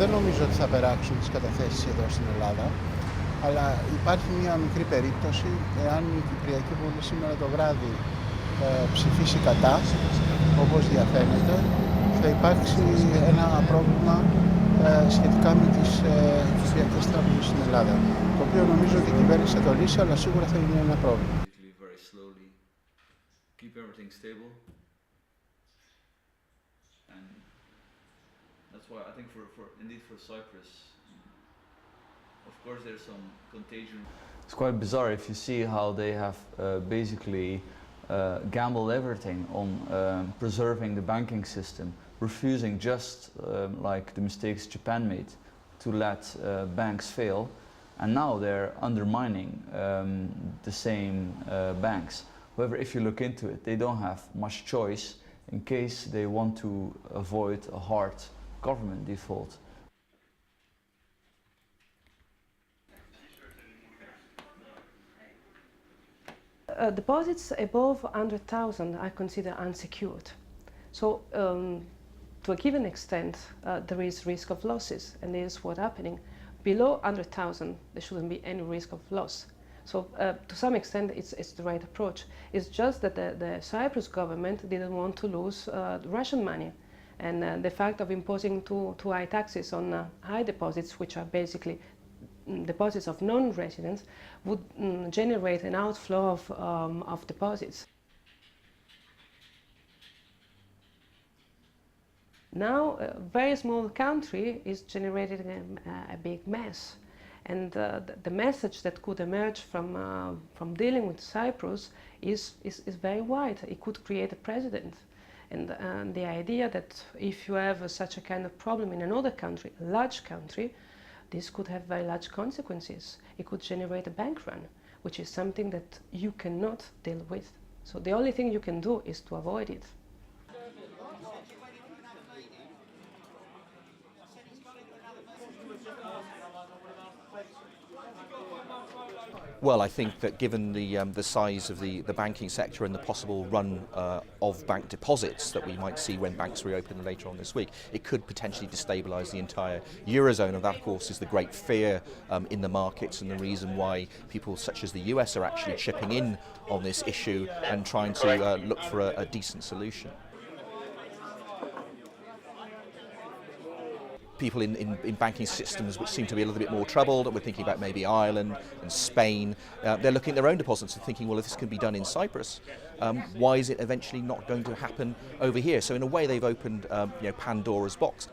δεν νομίζω ότι θα περάξουν τις καταθέσεις εδώ στην Ελλάδα, αλλά υπάρχει μια μικρή περίπτωση, εάν η Κυπριακή Βουλή σήμερα το βράδυ ψηφίσει κατά, όπως διαφαίνεται, θα υπάρξει ένα πρόβλημα σχετικά με τις Κυπριακές τράπεζες στην Ελλάδα, το οποίο νομίζω ότι η κυβέρνηση θα το λύσει, αλλά σίγουρα θα είναι ένα πρόβλημα. Keep everything stable, and that's why I think for Cyprus, of course there's some contagion. It's quite bizarre if you see how they have basically gambled everything on preserving the banking system, refusing just like the mistakes Japan made to let banks fail, and now they're undermining the same banks. However, if you look into it, they don't have much choice in case they want to avoid a hard government default. Deposits above 100,000 I consider unsecured. So to a given extent there is risk of losses, and this is what's happening. Below 100,000 there shouldn't be any risk of loss. So to some extent it's the right approach. It's just that the Cyprus government didn't want to lose Russian money, and the fact of imposing too high taxes on high deposits, which are basically deposits of non-residents, would generate an outflow of deposits. Now a very small country is generating a big mess. And the message that could emerge from dealing with Cyprus is very wide. It could create a precedent. And the idea that if you have such a kind of problem in another country, a large country, this could have very large consequences. It could generate a bank run, which is something that you cannot deal with. So the only thing you can do is to avoid it. Well, I think that given the size of the banking sector and the possible run of bank deposits that we might see when banks reopen later on this week, it could potentially destabilise the entire Eurozone, and that of course is the great fear in the markets and the reason why people such as the US are actually chipping in on this issue and trying to look for a decent solution. People in banking systems which seem to be a little bit more troubled, we're thinking about maybe Ireland and Spain, they're looking at their own deposits and thinking, well, if this can be done in Cyprus, why is it eventually not going to happen over here? So in a way they've opened Pandora's box.